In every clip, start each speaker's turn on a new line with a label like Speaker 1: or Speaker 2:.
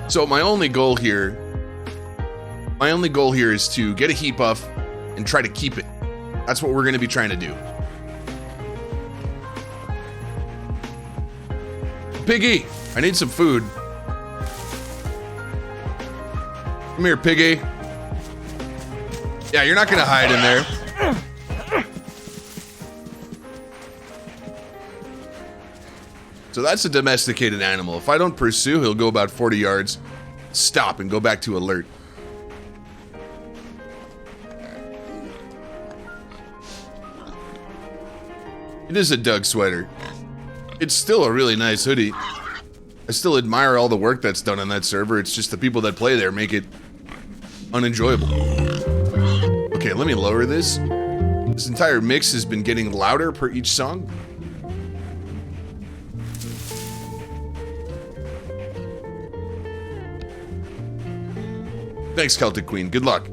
Speaker 1: So my only goal here is to get a heat buff and try to keep it. That's what we're going to be trying to do. Piggy, I need some food. Come here, Piggy. Yeah, you're not going to hide in there. So that's a domesticated animal. If I don't pursue, he'll go about 40 yards, stop, and go back to alert. It is a Doug sweater. It's still a really nice hoodie. I still admire all the work that's done on that server. It's just the people that play there make it unenjoyable. Okay, let me lower this. This entire mix has been getting louder per each song. Thanks, Celtic Queen. Good luck.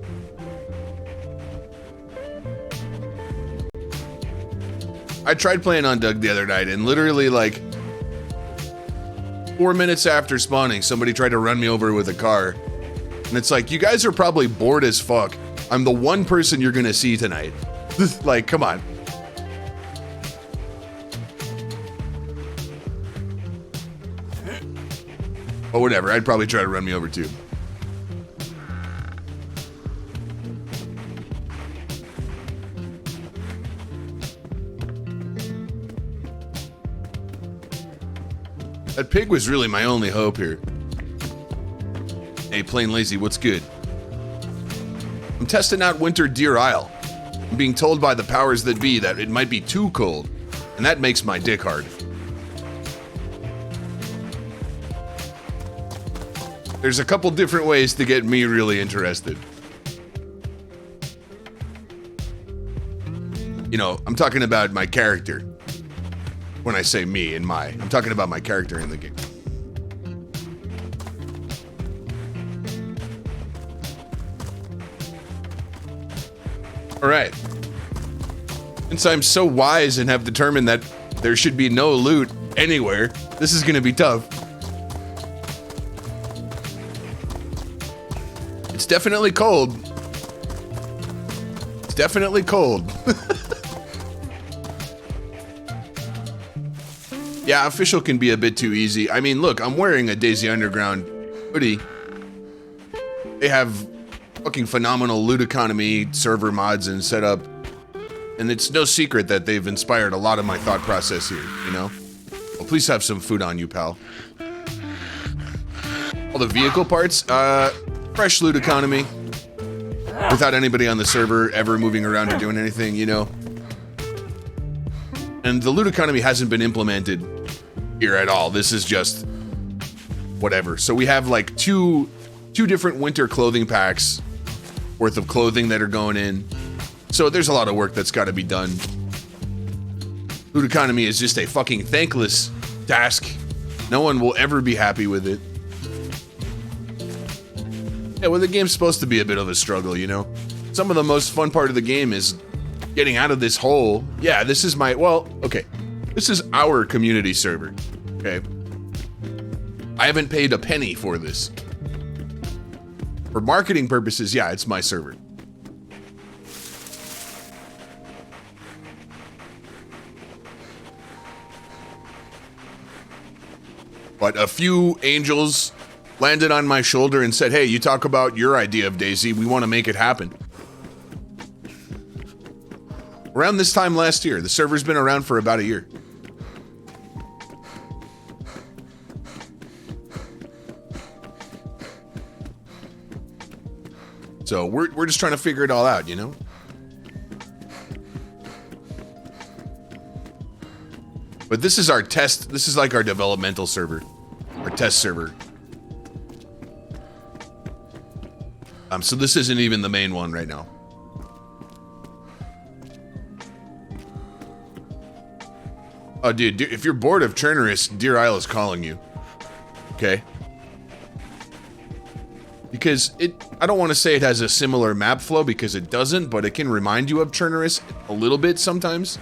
Speaker 1: I tried playing on Doug the other night, and literally, like, 4 minutes after spawning, somebody tried to run me over with a car. And it's like, you guys are probably bored as fuck. I'm the one person you're gonna see tonight. Like, come on. But whatever, I'd probably try to run me over too. That pig was really my only hope here. Hey, Plain Lazy, what's good? I'm testing out Winter Deer Isle. I'm being told by the powers that be that it might be too cold, and that makes my dick hard. There's a couple different ways to get me really interested. You know, I'm talking about my character. When I say me and my, I'm talking about my character in the game. All right. Since I'm so wise and have determined that there should be no loot anywhere, this is going to be tough. It's definitely cold. It's definitely cold. Yeah, official can be a bit too easy. I mean, look, I'm wearing a DayZ Underground hoodie. They have fucking phenomenal loot economy server mods and setup. And it's no secret that they've inspired a lot of my thought process here, you know? Well, please have some food on you, pal. All the vehicle parts, fresh loot economy. Without anybody on the server ever moving around or doing anything, you know? And the loot economy hasn't been implemented here at all. This is just whatever. So we have like two different winter clothing packs worth of clothing that are going in. So there's a lot of work that's got to be done. Loot economy is just a fucking thankless task. No one will ever be happy with it. Yeah, well, the game's supposed to be a bit of a struggle, you know? Some of the most fun part of the game is getting out of this hole. Yeah, this is my, well, okay. This is our community server, okay? I haven't paid a penny for this. For marketing purposes, yeah, it's my server. But a few angels landed on my shoulder and said, hey, you talk about your idea of DayZ, we want to make it happen. Around this time last year, the server's been around for about a year. So we're just trying to figure it all out, you know? But this is our test, this is like our developmental server, our test server. So this isn't even the main one right now. Oh, dude, if you're bored of Churnerous, Deer Isle is calling you. Okay? Because I don't want to say it has a similar map flow because it doesn't, but it can remind you of Churnerous a little bit sometimes.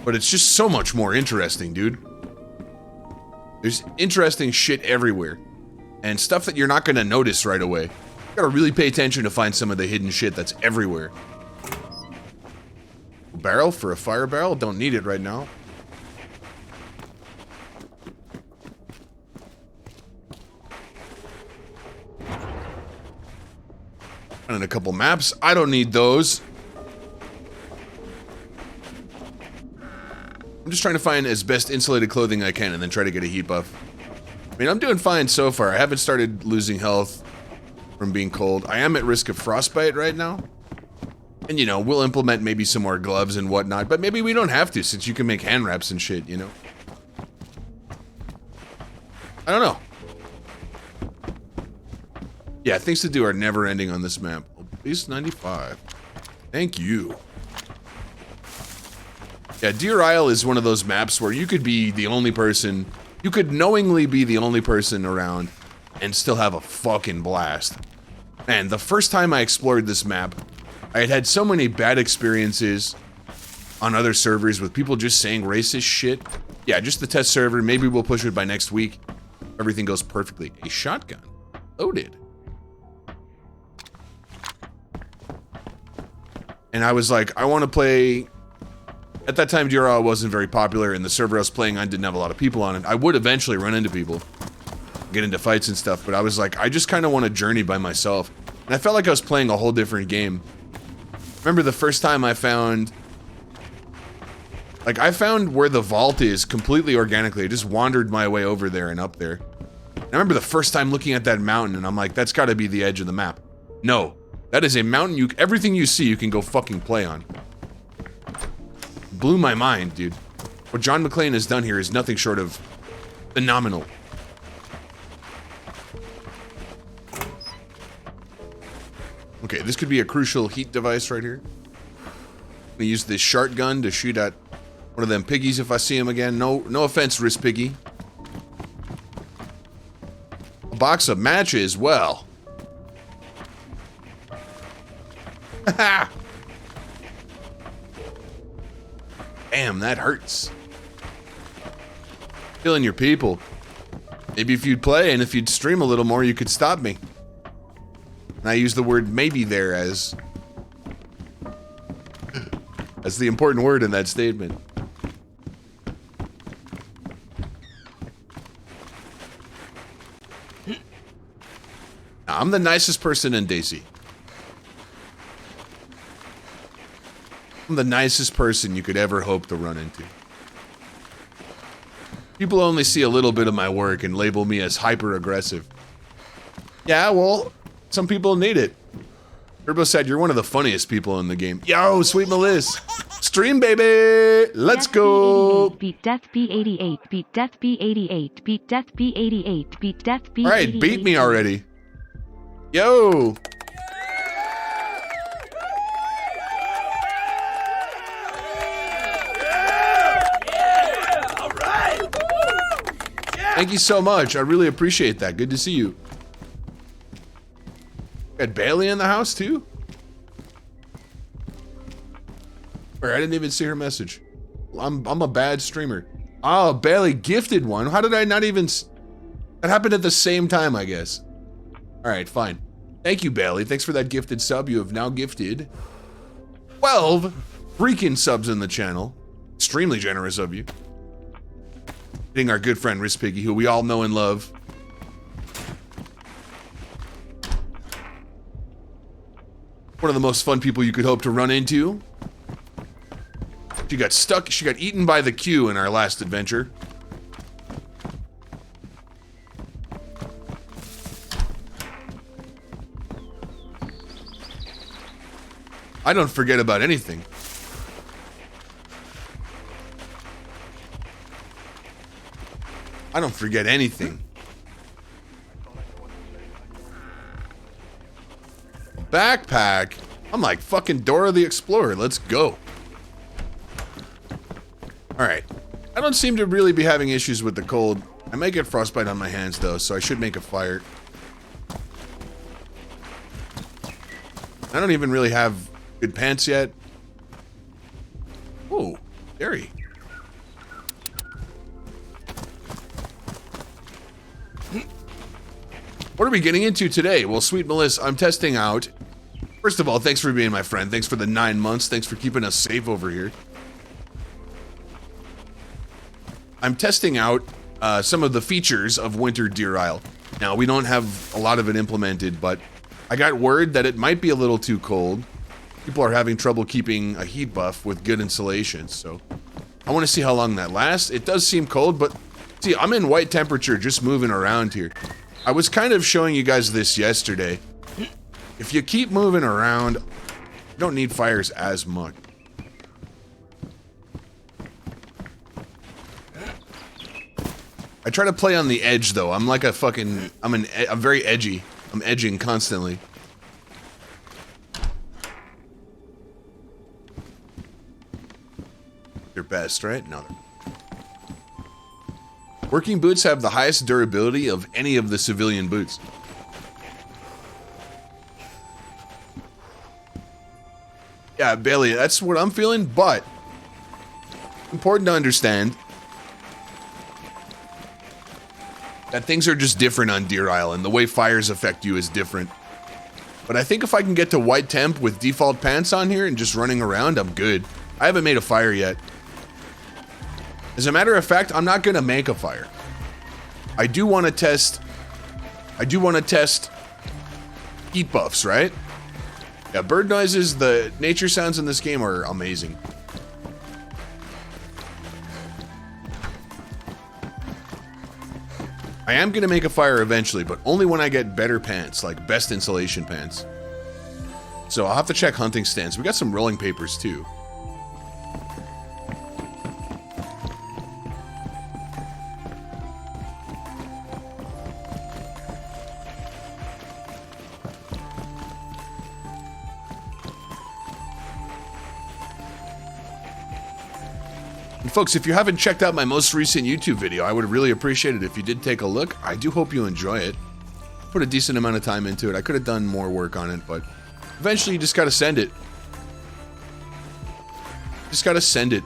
Speaker 1: But it's just so much more interesting, dude. There's interesting shit everywhere. And stuff that you're not gonna notice right away. You gotta really pay attention to find some of the hidden shit that's everywhere. Barrel for a fire barrel? Don't need it right now. And a couple maps. I don't need those. I'm just trying to find as best insulated clothing I can and then try to get a heat buff. I mean, I'm doing fine so far. I haven't started losing health from being cold. I am at risk of frostbite right now. And, you know, we'll implement maybe some more gloves and whatnot, but maybe we don't have to since you can make hand wraps and shit, you know? I don't know. Yeah, things to do are never ending on this map. At least 95. Thank you. Yeah, Deer Isle is one of those maps where you could be the only person, you could knowingly be the only person around and still have a fucking blast. Man, the first time I explored this map, I had so many bad experiences on other servers with people just saying racist shit. Yeah, just the test server. Maybe we'll push it by next week. Everything goes perfectly. A shotgun. Loaded. And I was like, I want to play... At that time, DRL wasn't very popular, and the server I was playing on didn't have a lot of people on it. I would eventually run into people, get into fights and stuff, but I was like, I just kind of want to journey by myself. And I felt like I was playing a whole different game. Remember the first time I found... Like, I found where the vault is completely organically. I just wandered my way over there and up there. And I remember the first time looking at that mountain, and I'm like, that's got to be the edge of the map. No. That is a mountain everything you see you can go fucking play on. Blew my mind, dude. What John McClane has done here is nothing short of phenomenal. Okay, this could be a crucial heat device right here. I'm gonna use this shotgun to shoot at one of them piggies if I see him again. No offense, wrist piggy. A box of matches, well. Haha! Damn, that hurts. Killing your people. Maybe if you'd play and if you'd stream a little more, you could stop me. And I use the word maybe there as the important word in that statement. Now, I'm the nicest person in DayZ. I'm the nicest person you could ever hope to run into. People only see a little bit of my work and label me as hyper-aggressive. Yeah, well, some people need it. Turbo said you're one of the funniest people in the game. Yo, sweet Melissa. Stream, baby! Let's go!
Speaker 2: Beat Death B88, beat Death B88, beat Death B88, beat Death B88.
Speaker 1: Alright, beat me already. Yo! Thank you so much. I really appreciate that. Good to see you. Got Bailey in the house too? Or I didn't even see her message. I'm a bad streamer. Oh, Bailey gifted one. How did I not even... That happened at the same time, I guess. Alright, fine. Thank you, Bailey. Thanks for that gifted sub. You have now gifted 12 freaking subs in the channel. Extremely generous of you. Hitting our good friend Wrist Piggy, who we all know and love. One of the most fun people you could hope to run into. She got stuck, she got eaten by the queue in our last adventure. I don't forget about anything. I don't forget anything. Backpack? I'm like fucking Dora the Explorer. Let's go. Alright. I don't seem to really be having issues with the cold. I may get frostbite on my hands though, so I should make a fire. I don't even really have good pants yet. Oh, dairy. What are we getting into today? Well, sweet Melissa, I'm testing out. First of all, thanks for being my friend. Thanks for the 9 months. Thanks for keeping us safe over here. I'm testing out some of the features of Winter Deer Isle. Now, we don't have a lot of it implemented, but I got word that it might be a little too cold. People are having trouble keeping a heat buff with good insulation, so I want to see how long that lasts. It does seem cold, but see, I'm in white temperature just moving around here. I was kind of showing you guys this yesterday. If you keep moving around, you don't need fires as much. I try to play on the edge, though. I'm like a fucking... I'm very edgy. I'm edging constantly. They're best, right? No. Working boots have the highest durability of any of the civilian boots. Yeah, Bailey, that's what I'm feeling, but important to understand that things are just different on Deer Island. The way fires affect you is different. But I think if I can get to white temp with default pants on here and just running around, I'm good. I haven't made a fire yet. As a matter of fact, I'm not gonna make a fire. I do want to test heat buffs, right? Yeah, bird noises, the nature sounds in this game are amazing. I am gonna make a fire eventually, but only when I get better pants, like best insulation pants. So I'll have to check hunting stands. We got some rolling papers too. And folks, if you haven't checked out my most recent YouTube video, I would really appreciate it if you did take a look. I do hope you enjoy it. Put a decent amount of time into it. I could have done more work on it, but eventually you just gotta send it. Just gotta send it.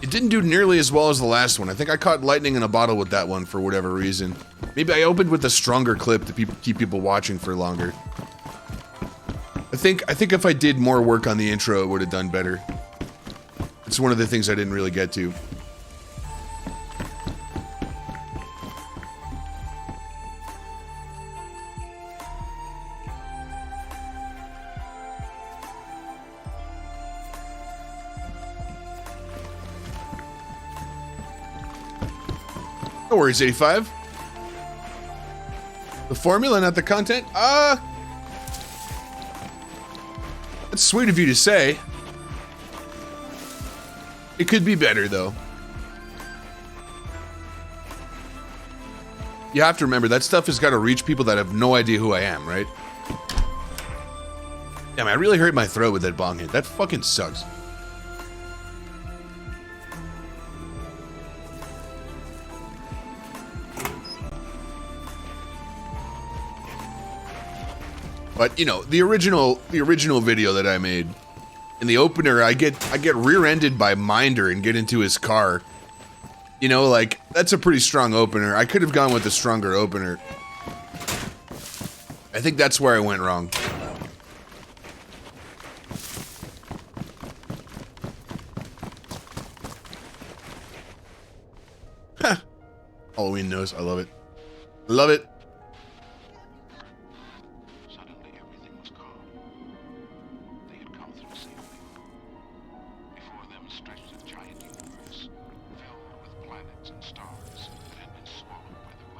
Speaker 1: It didn't do nearly as well as the last one. I think I caught lightning in a bottle with that one for whatever reason. Maybe I opened with a stronger clip to keep people watching for longer. I think if I did more work on the intro, it would have done better. It's one of the things I didn't really get to. No worries, 85. The formula, not the content? That's sweet of you to say. It could be better, though. You have to remember, that stuff has got to reach people that have no idea who I am, right? Damn, I really hurt my throat with that bong hit. That fucking sucks. But you know, the original video that I made, in the opener, I get rear-ended by Minder and get into his car. You know, like, that's a pretty strong opener. I could have gone with a stronger opener. I think that's where I went wrong. Ha! Halloween nose, I love it. I love it.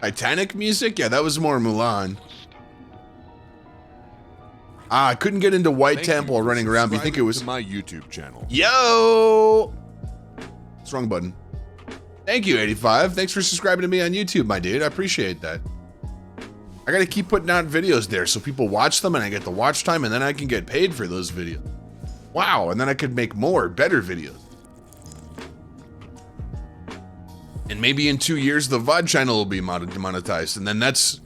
Speaker 1: Titanic music? Yeah, that was more Mulan. I couldn't get into White Temple while running around, but you think it was
Speaker 3: to my YouTube channel.
Speaker 1: Yo! It's wrong button. Thank you, 85. Thanks for subscribing to me on YouTube, my dude. I appreciate that. I gotta keep putting out videos there so people watch them and I get the watch time and then I can get paid for those videos. Wow, and then I could make more, better videos. And maybe in 2 years, the VOD channel will be monetized, and then that's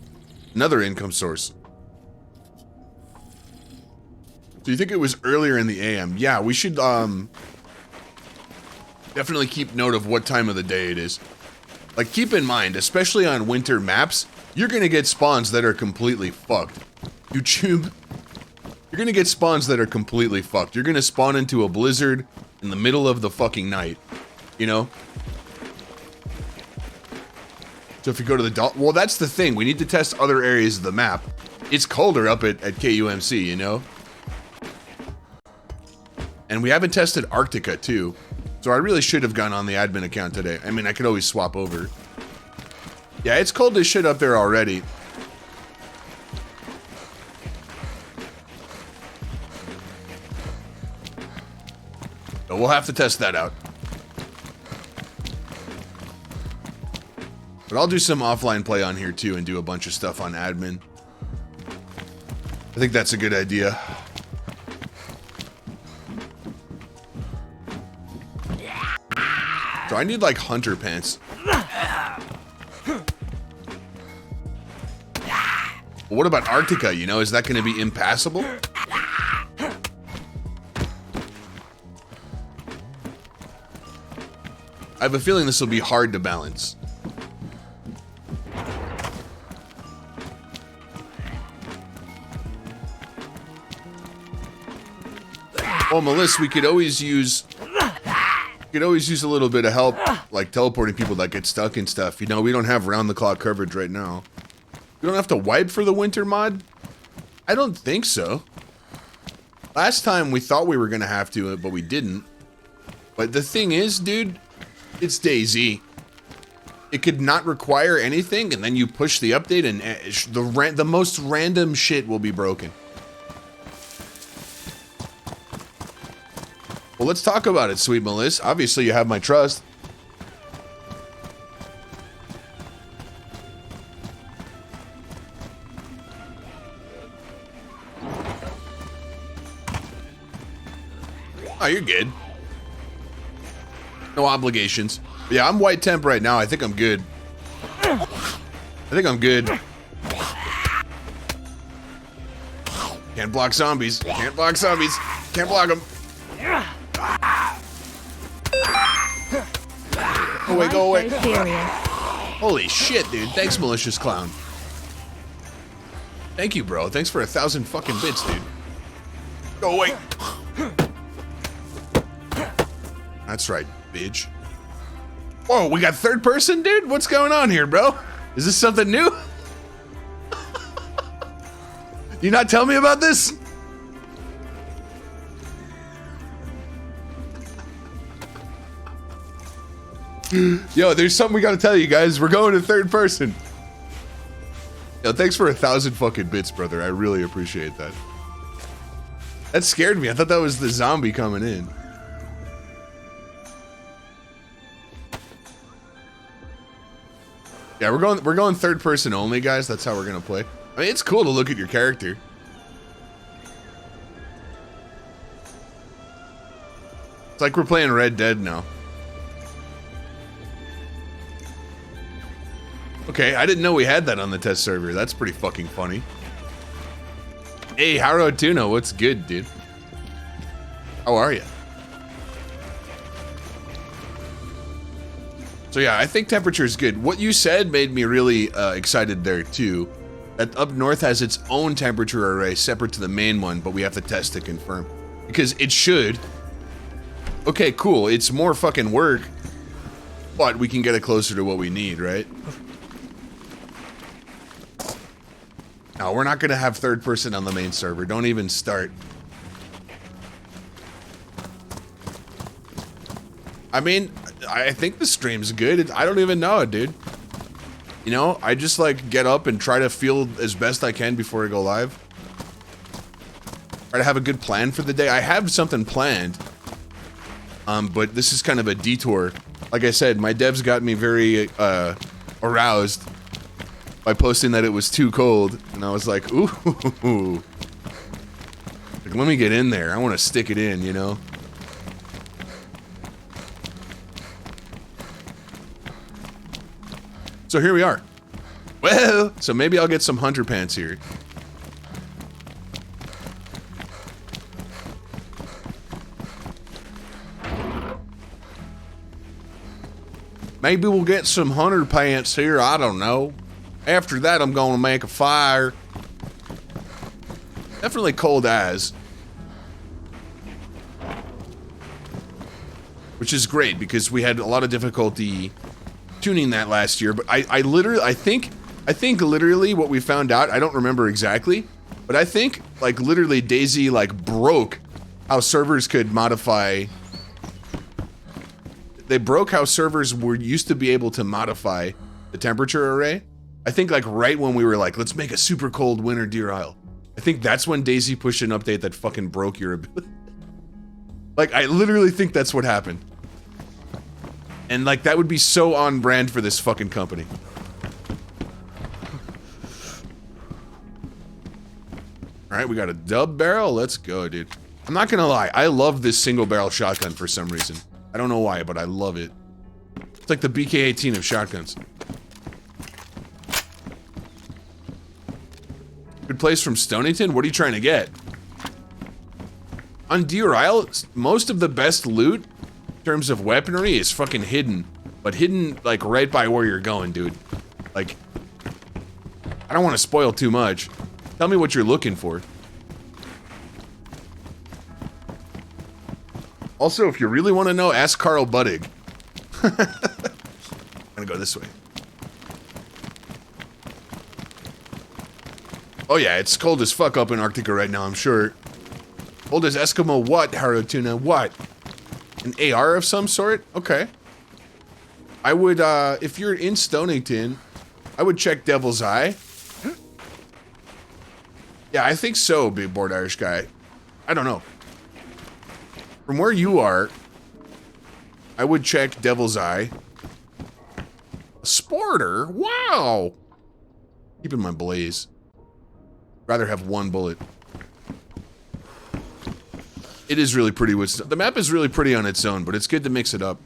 Speaker 1: another income source. So you think it was earlier in the AM? Yeah, we should definitely keep note of what time of the day it is. Like, keep in mind, especially on winter maps, you're gonna get spawns that are completely fucked. YouTube, you're gonna get spawns that are completely fucked. You're gonna spawn into a blizzard in the middle of the fucking night, you know? So if you go to the well, that's the thing. We need to test other areas of the map. It's colder up at KUMC, you know? And we haven't tested Arctica, too. So I really should have gone on the admin account today. I mean, I could always swap over. Yeah, it's cold as shit up there already. But we'll have to test that out. But I'll do some offline play on here too and do a bunch of stuff on admin. I think that's a good idea. So I need like hunter pants. Well, what about Arctica, you know? Is that going to be impassable? I have a feeling this will be hard to balance. Well, Melissa, we could always use a little bit of help, like teleporting people that get stuck and stuff. You know, we don't have round-the-clock coverage right now. We don't have to wipe for the winter mod? I don't think so. Last time we thought we were going to have to, but we didn't. But the thing is, dude, it's DayZ. It could not require anything, and then you push the update, and the most random shit will be broken. Well, let's talk about it, sweet Melissa. Obviously, you have my trust. Oh, you're good. No obligations. But yeah, I'm white temp right now. I think I'm good. Can't block zombies. Can't block zombies. Can't block them. Go away, go away. Holy shit, dude. Thanks, malicious clown. Thank you, bro. Thanks for 1,000 fucking bits, dude. Go away. That's right, bitch. Whoa, we got third person, dude? What's going on here, bro? Is this something new? You not tell me about this? Yo, there's something we gotta tell you guys. We're going to third person. Yo, thanks for 1,000 fucking bits, brother. I really appreciate that. That scared me. I thought that was the zombie coming in. Yeah, we're going third person only, guys. That's how we're gonna play. I mean, it's cool to look at your character. It's like we're playing Red Dead now. Okay, I didn't know we had that on the test server. That's pretty fucking funny. Hey, Haro Tuna, what's good, dude? How are you? So yeah, I think temperature is good. What you said made me really excited there too. That up north has its own temperature array separate to the main one, but we have to test to confirm. Because it should. Okay, cool. It's more fucking work, but we can get it closer to what we need, right? No, we're not gonna have third person on the main server. Don't even start. I mean, I think the stream's good. I don't even know it, dude. You know, I just like get up and try to feel as best I can before I go live. Try to have a good plan for the day. I have something planned, but this is kind of a detour. Like I said, my devs got me very aroused by posting that it was too cold, and I was like, ooh, like, let me get in there. I want to stick it in, you know? So here we are. Well, so maybe I'll get some hunter pants here. Maybe we'll get some hunter pants here, I don't know. After that, I'm gonna make a fire. Definitely cold as. Which is great, because we had a lot of difficulty tuning that last year, but I think literally what we found out, I don't remember exactly, but I think, like, literally DayZ, like, broke how servers could modify. They broke how servers were used to be able to modify the temperature array. I think, like, right when we were like, let's make a super cold winter Deer Isle. I think that's when DayZ pushed an update that fucking broke your ability. Like, I literally think that's what happened. And, like, that would be so on brand for this fucking company. Alright, we got a dub barrel. Let's go, dude. I'm not gonna lie. I love this single barrel shotgun for some reason. I don't know why, but I love it. It's like the BK-18 of shotguns. Good place from Stonington? What are you trying to get? On Deer Isle, most of the best loot in terms of weaponry is fucking hidden. But hidden, like, right by where you're going, dude. Like, I don't want to spoil too much. Tell me what you're looking for. Also, if you really want to know, ask Carl Buddig. I'm gonna go this way. Oh yeah, it's cold as fuck up in Arctica right now, I'm sure. Cold as Eskimo what, Harutuna? What? An AR of some sort? Okay. I would, if you're in Stonington, I would check Devil's Eye. Yeah, I think so, big bored Irish guy. I don't know. From where you are, I would check Devil's Eye. A sporter? Wow! Keeping my blaze. Rather have one bullet. It is really pretty with... The map is really pretty on its own, but it's good to mix it up.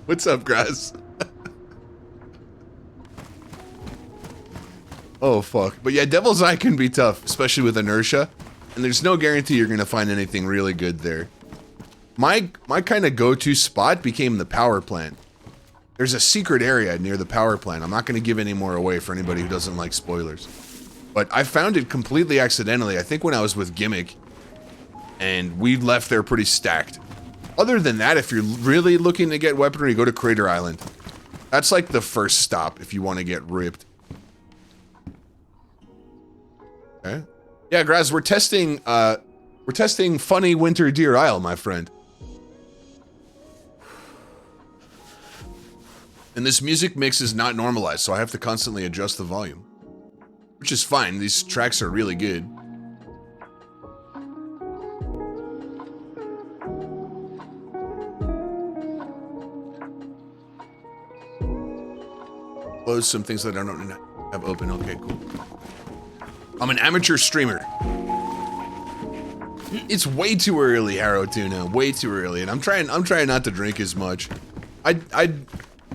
Speaker 1: What's up, Grass? Oh, fuck. But yeah, Devil's Eye can be tough, especially with inertia. And there's no guarantee you're gonna find anything really good there. My kind of go-to spot became the power plant. There's a secret area near the power plant. I'm not gonna give any more away for anybody who doesn't like spoilers. But I found it completely accidentally, I think when I was with Gimmick. And we left there pretty stacked. Other than that, if you're really looking to get weaponry, go to Crater Island. That's like the first stop if you want to get ripped. Okay. Yeah, Graz, we're testing funny winter Deer Isle, my friend. And this music mix is not normalized, so I have to constantly adjust the volume. Which is fine, these tracks are really good. Close some things that I don't have open. Okay, cool. I'm an amateur streamer. It's way too early, Harrow Tuna. Way too early, and I'm trying not to drink as much. I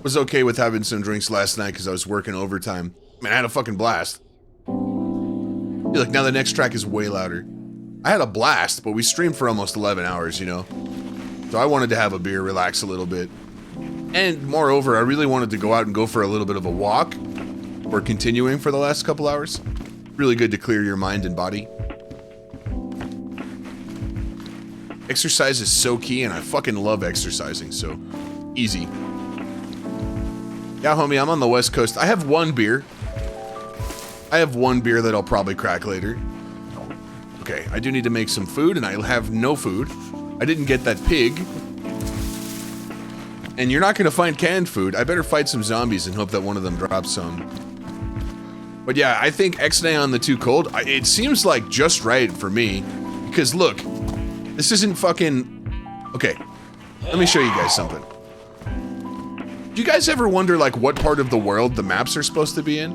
Speaker 1: was okay with having some drinks last night because I was working overtime. Man, I had a fucking blast. Look, now the next track is way louder. I had a blast, but we streamed for almost 11 hours, you know? So I wanted to have a beer, relax a little bit. And moreover, I really wanted to go out and go for a little bit of a walk. We're continuing for the last couple hours. Really good to clear your mind and body. Exercise is so key, and I fucking love exercising, so easy. Yeah, homie, I'm on the West Coast. I have one beer. I have one beer that I'll probably crack later. Okay, I do need to make some food, and I have no food. I didn't get that pig. And you're not gonna find canned food. I better fight some zombies and hope that one of them drops some. But yeah, I think X-Nay on the Too Cold, it seems like just right for me. Because look, this isn't fucking... Okay, let me show you guys something. Do you guys ever wonder, like, what part of the world the maps are supposed to be in?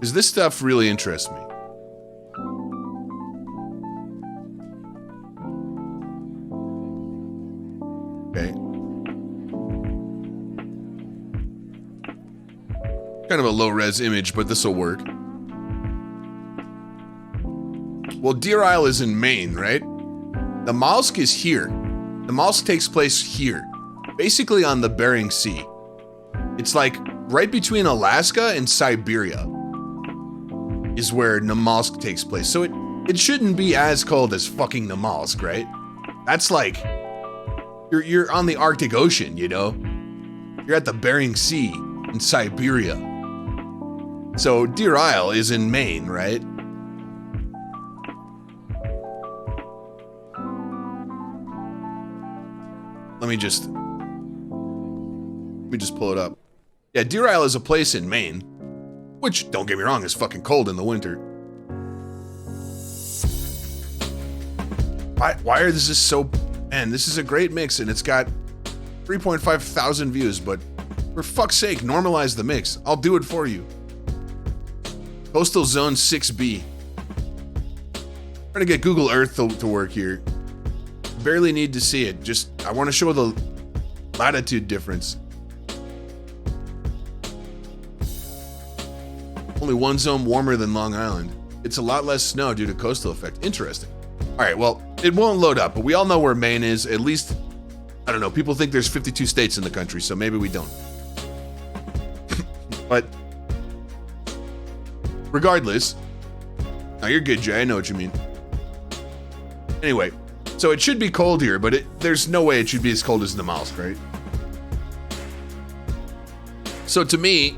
Speaker 1: Because this stuff really interests me. Okay. Kind of a low-res image, but this will work. Well, Deer Isle is in Maine, right? The Mollusk is here. The Mollusk takes place here. Basically on the Bering Sea. It's like right between Alaska and Siberia is where Namalsk takes place. So it shouldn't be as cold as fucking Namalsk, right? That's like, you're on the Arctic Ocean, you know? You're at the Bering Sea in Siberia. So Deer Isle is in Maine, right? Let me just pull it up. Yeah, Deer Isle is a place in Maine, which, don't get me wrong, is fucking cold in the winter. Why are this so... Man, this is a great mix, and it's got 3.5 thousand views, but for fuck's sake, normalize the mix. I'll do it for you. Coastal Zone 6B. Trying to get Google Earth to work here. Barely need to see it. Just, I want to show the latitude difference. Only one zone warmer than Long Island. It's a lot less snow due to coastal effect. Interesting. All right, well, it won't load up, but we all know where Maine is. At least, I don't know, people think there's 52 states in the country, so maybe we don't. But regardless, no, you're good, Jay. I know what you mean. Anyway, so it should be cold here, but there's no way it should be as cold as Namalsk, right? So to me,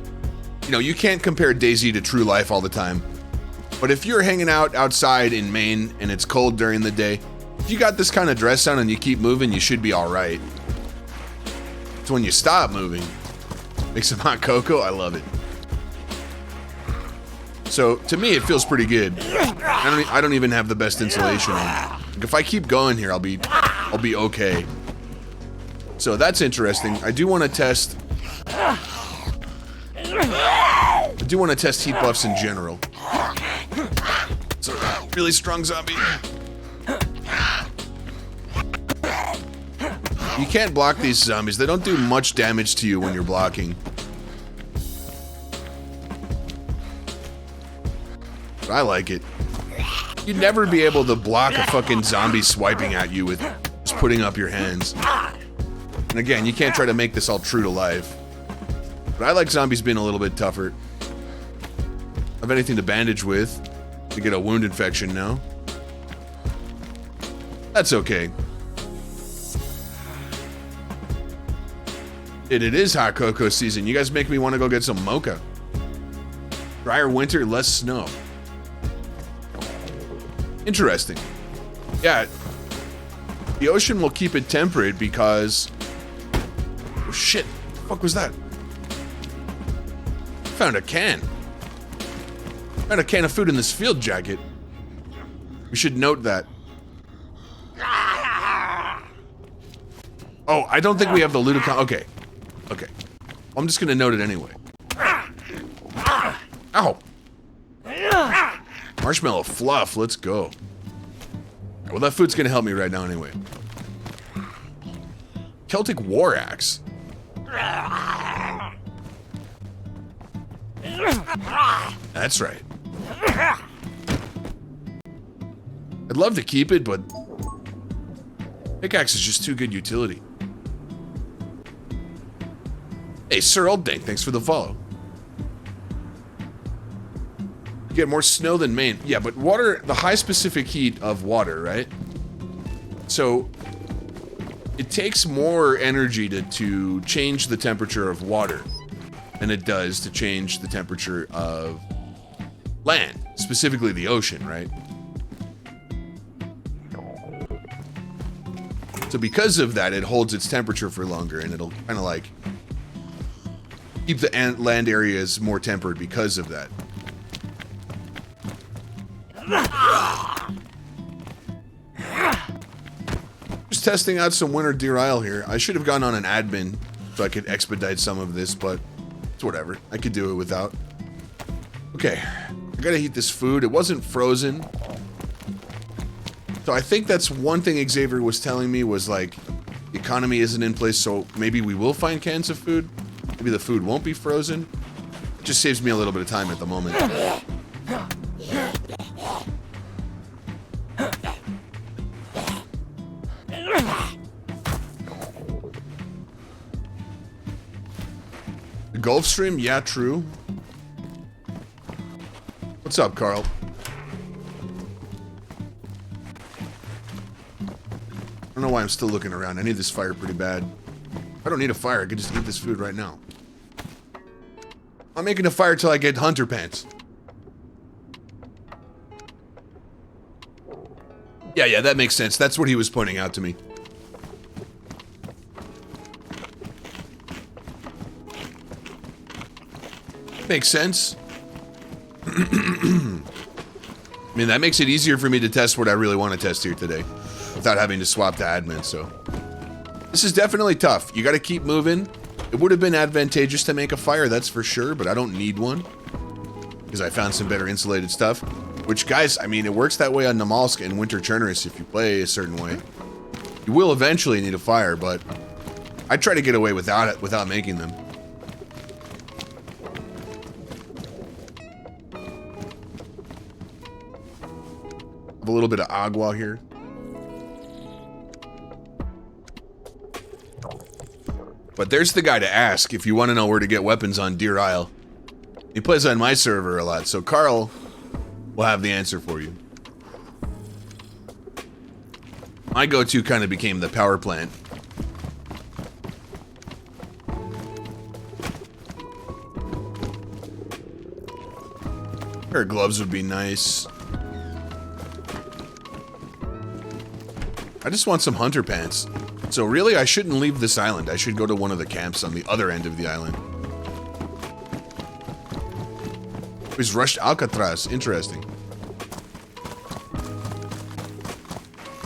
Speaker 1: you know, you can't compare DayZ to true life all the time. But if you're hanging out outside in Maine and it's cold during the day, if you got this kind of dress on and you keep moving, you should be all right. It's when you stop moving. Make some hot cocoa. I love it. So to me, it feels pretty good. I don't even have the best insulation on. Like, if I keep going here, I'll be okay. So that's interesting. I do want to test heat buffs in general. It's a really strong zombie. You can't block these zombies. They don't do much damage to you when you're blocking. But I like it. You'd never be able to block a fucking zombie swiping at you with just putting up your hands. And again, you can't try to make this all true to life. But I like zombies being a little bit tougher. I have anything to bandage with. To get a wound infection now. That's okay. It is hot cocoa season. You guys make me want to go get some mocha. Drier winter, less snow. Interesting. Yeah. The ocean will keep it temperate because... Oh shit. What the fuck was that? Found a can. Found a can of food in this field jacket. We should note that. Oh, I don't think we have the Ludicon. Okay. Okay. I'm just gonna note it anyway. Ow! Marshmallow fluff, let's go. Well, that food's gonna help me right now anyway. Celtic War Axe. That's right. I'd love to keep it, but pickaxe is just too good utility. Hey, Sir Olddank, thanks for the follow. You get more snow than Maine. Yeah, but water, the high specific heat of water, right? So it takes more energy to change the temperature of water than it does to change the temperature of land, specifically the ocean, right? So because of that, it holds its temperature for longer, and it'll kind of like keep the land areas more tempered because of that. Just testing out some winter Deer Isle here. I should have gone on an admin so I could expedite some of this, but it's whatever. I could do it without. Okay, I gotta heat this food. It wasn't frozen. So I think that's one thing Xavier was telling me was like, the economy isn't in place, so maybe we will find cans of food. Maybe the food won't be frozen. It just saves me a little bit of time at the moment. The Gulf Stream? Yeah, true. What's up, Carl? I don't know why I'm still looking around. I need this fire pretty bad. I don't need a fire. I could just eat this food right now. I'm making a fire till I get hunter pants. Yeah, that makes sense. That's what he was pointing out to me. Makes sense. I mean, that makes it easier for me to test what I really want to test here today without having to swap to admin, so. This is definitely tough. You got to keep moving. It would have been advantageous to make a fire, that's for sure, but I don't need one because I found some better insulated stuff, which, guys, I mean, it works that way on Namalsk and Winter Chernarus if you play a certain way. You will eventually need a fire, but I try to get away without it, without making them. Have a little bit of agua here. But there's the guy to ask if you want to know where to get weapons on Deer Isle. He plays on my server a lot, so Carl will have the answer for you. My go-to kind of became the power plant. A pair of gloves would be nice. I just want some hunter pants. So really, I shouldn't leave this island. I should go to one of the camps on the other end of the island. He's rushed Alcatraz. Interesting.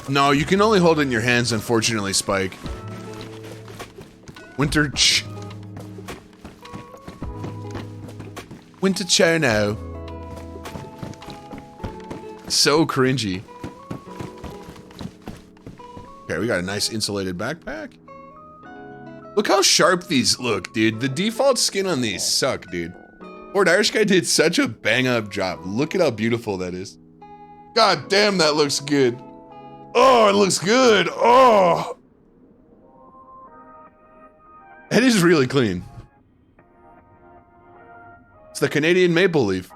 Speaker 1: No, you can only hold it in your hands, unfortunately, Spike. Winter Cherno. So cringy. Okay, we got a nice insulated backpack. Look how sharp these look, dude. The default skin on these suck, dude. Lord Irish Guy did such a bang-up job. Look at how beautiful that is. God damn, that looks good. Oh, it looks good. Oh. That is really clean. It's the Canadian maple leaf.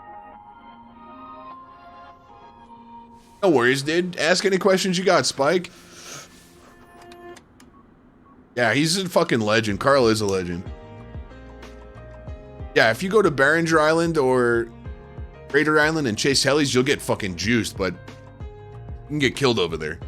Speaker 1: No worries, dude. Ask any questions you got, Spike. Yeah, he's a fucking legend. Carl is a legend. Yeah, if you go to Barringer Island or Raider Island and chase helis, you'll get fucking juiced, but you can get killed over there.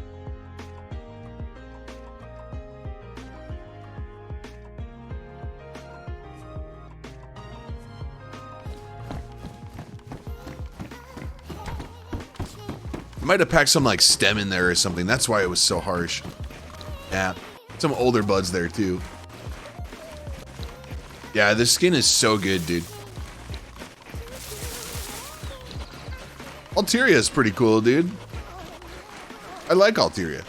Speaker 1: I might have packed some like stem in there or something. That's why it was so harsh. Yeah. Some older buds there too. Yeah, this skin is so good, dude. Alteria is pretty cool, dude. I like Alteria.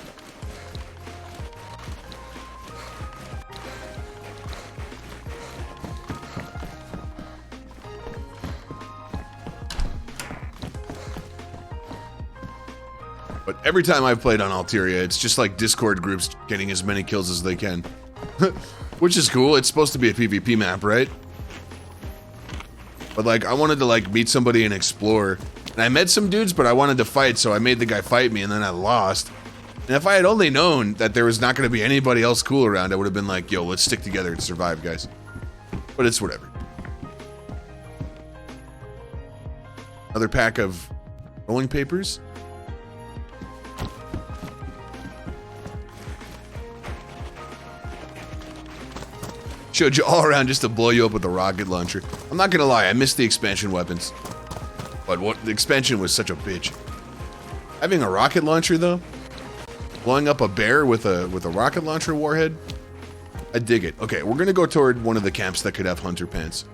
Speaker 1: But every time I've played on Alteria, it's just like Discord groups getting as many kills as they can. Which is cool. It's supposed to be a PvP map, right? But like, I wanted to like meet somebody and explore. And I met some dudes, but I wanted to fight, so I made the guy fight me, and then I lost. And if I had only known that there was not going to be anybody else cool around, I would have been like, yo, let's stick together and survive, guys. But it's whatever. Another pack of rolling papers. Showed you all around just to blow you up with a rocket launcher. I'm not gonna lie, I missed the expansion weapons. But what the expansion was such a bitch. Having a rocket launcher though, blowing up a bear with a rocket launcher warhead, I dig it. Okay, we're gonna go toward one of the camps that could have hunter pants.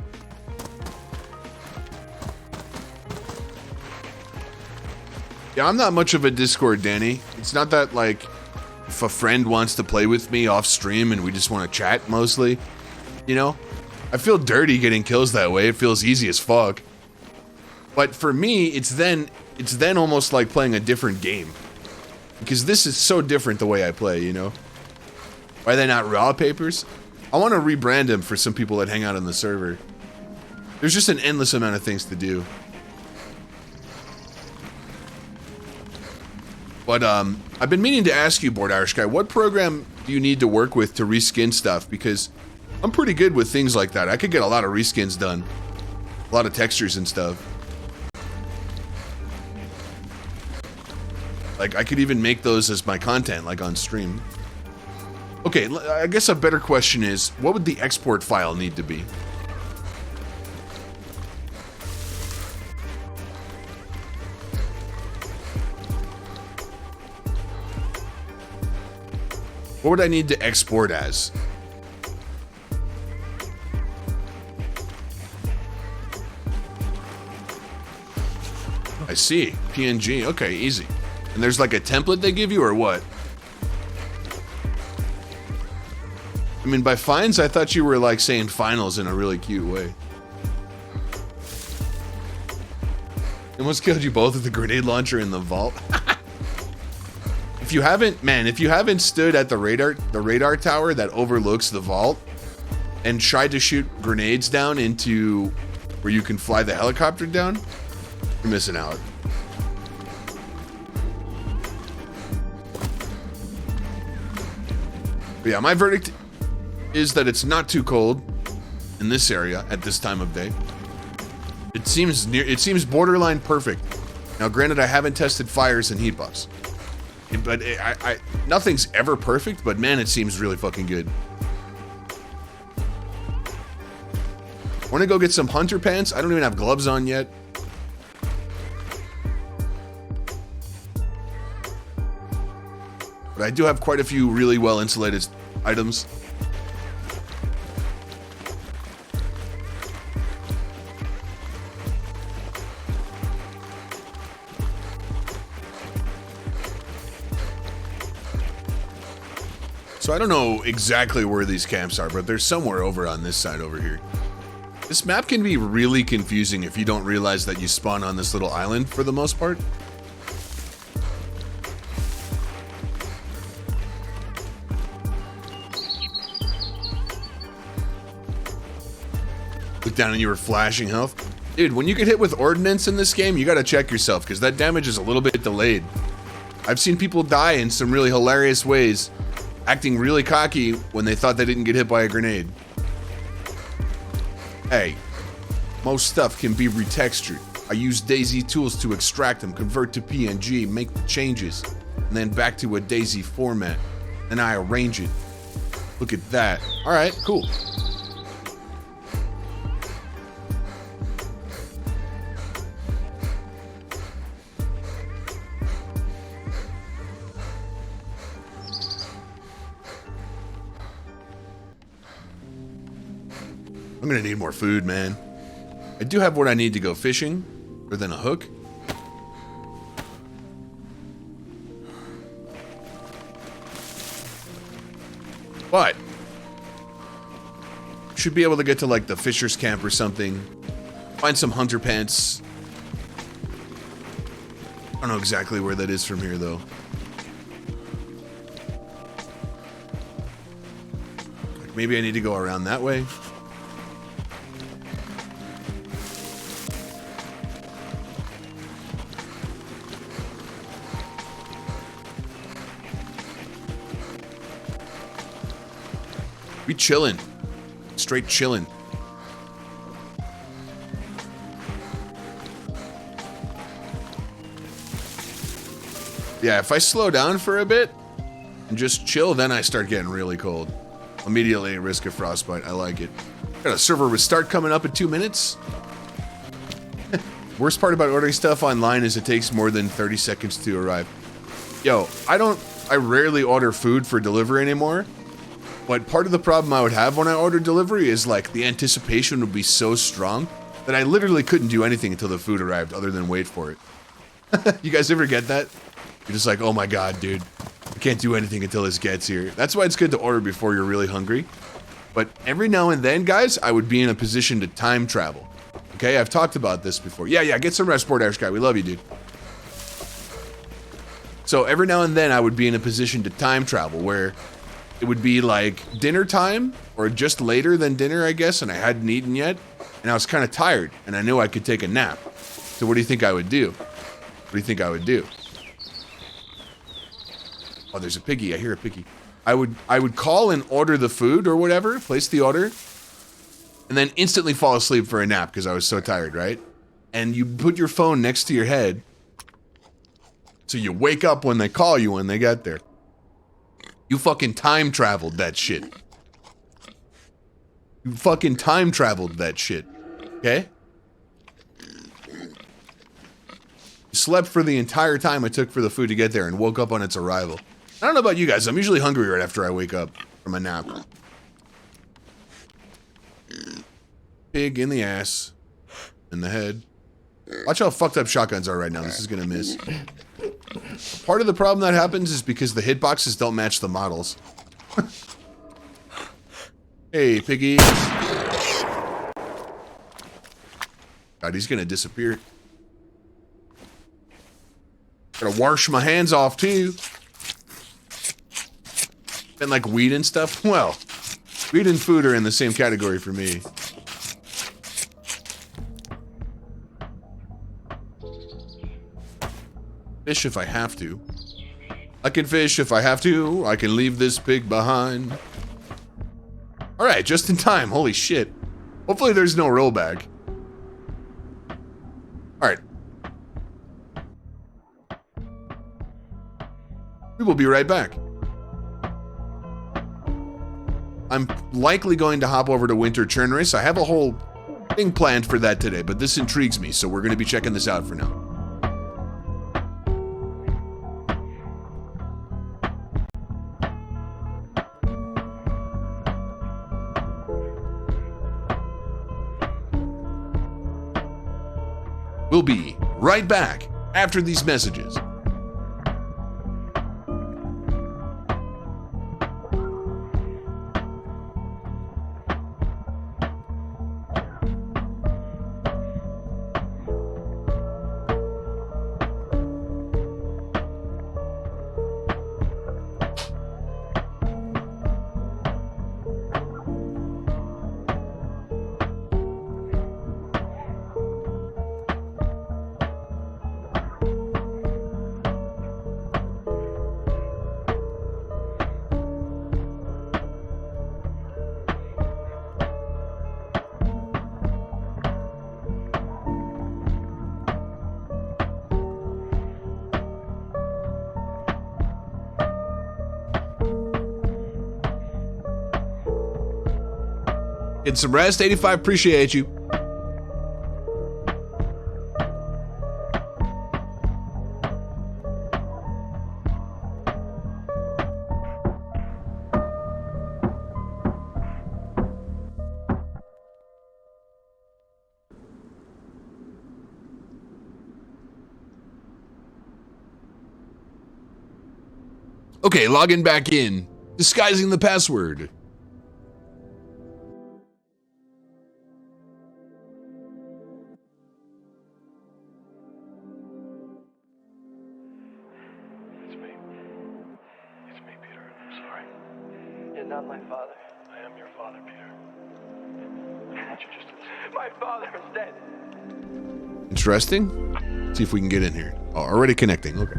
Speaker 1: Yeah, I'm not much of a Discord, Danny. It's not that like if a friend wants to play with me off stream and we just want to chat mostly. You know, I feel dirty getting kills that way. It feels easy as fuck. But for me, it's then almost like playing a different game. Because this is so different the way I play, you know? Why are they not raw papers? I want to rebrand them for some people that hang out on the server. There's just an endless amount of things to do. But I've been meaning to ask you, Bored Irish Guy, what program do you need to work with to reskin stuff? Because I'm pretty good with things like that. I could get a lot of reskins done. A lot of textures and stuff. Like, I could even make those as my content, like on stream. Okay, I guess a better question is, what would the export file need to be? What would I need to export as? I see. PNG. Okay, easy. And there's like a template they give you or what? I mean, by fines, I thought you were like saying finals in a really cute way. Almost killed you both with the grenade launcher in the vault. If you haven't stood at the radar tower that overlooks the vault and tried to shoot grenades down into where you can fly the helicopter down, you're missing out. But yeah, my verdict is that it's not too cold in this area at this time of day. It seems borderline perfect. Now, granted, I haven't tested fires and heat buffs, but nothing's ever perfect. But man, it seems really fucking good. Want to go get some hunter pants? I don't even have gloves on yet. But I do have quite a few really well insulated items. So I don't know exactly where these camps are, but they're somewhere over on this side over here. This map can be really confusing if you don't realize that you spawn on this little island for the most part. Look down and you were flashing health. Dude, when you get hit with ordnance in this game, you gotta check yourself because that damage is a little bit delayed. I've seen people die in some really hilarious ways, acting really cocky when they thought they didn't get hit by a grenade. Hey, most stuff can be retextured. I use DayZ tools to extract them, convert to PNG, make the changes, and then back to a DayZ format. Then I arrange it. Look at that. All right, cool. I'm gonna need more food, man. I do have what I need to go fishing, other than a hook. But should be able to get to like the fisher's camp or something. Find some hunter pants. I don't know exactly where that is from here though. Maybe I need to go around that way. We chillin'. Straight chillin'. Yeah, if I slow down for a bit and just chill, then I start getting really cold. Immediately at risk of frostbite. I like it. Got a server restart coming up in 2 minutes. Worst part about ordering stuff online is it takes more than 30 seconds to arrive. Yo, I rarely order food for delivery anymore. But part of the problem I would have when I order delivery is like the anticipation would be so strong that I literally couldn't do anything until the food arrived other than wait for it. You guys ever get that? You're just like, oh my god, dude. I can't do anything until this gets here. That's why it's good to order before you're really hungry. But every now and then, guys, I would be in a position to time travel. Okay, I've talked about this before. Yeah, get some rest, Sport Irish guy. We love you, dude. So every now and then, I would be in a position to time travel where it would be like dinner time or just later than dinner, I guess, and I hadn't eaten yet, and I was kind of tired, and I knew I could take a nap. So what do you think I would do? What do you think I would do? Oh, there's a piggy. I hear a piggy. I would call and order the food or whatever, place the order, and then instantly fall asleep for a nap because I was so tired, right? And you put your phone next to your head so you wake up when they call you when they get there. You fucking time traveled that shit. You fucking time traveled that shit. Okay? You slept for the entire time it took for the food to get there and woke up on its arrival. I don't know about you guys. I'm usually hungry right after I wake up from a nap. Pig in the ass. In the head. Watch how fucked up shotguns are right now. This is gonna miss. Part of the problem that happens is because the hitboxes don't match the models. Hey, piggy. God, he's gonna disappear. Gotta wash my hands off, too. And like weed and stuff? Well, weed and food are in the same category for me. Fish if I have to. I can fish if I have to. I can leave this pig behind. Alright, just in time. Holy shit. Hopefully there's no rollback. Alright. We will be right back. I'm likely going to hop over to Winter Churn Race. I have a whole thing planned for that today, but this intrigues me, so we're going to be checking this out for now. We'll be right back after these messages. Get some rest, 85, appreciate you. Okay, logging back in. Disguising the password.
Speaker 3: Not my father. I am your father, Peter. Why don't you just listen? My father is dead.
Speaker 1: Interesting. Let's see if we can get in here. Oh, already connecting. Okay.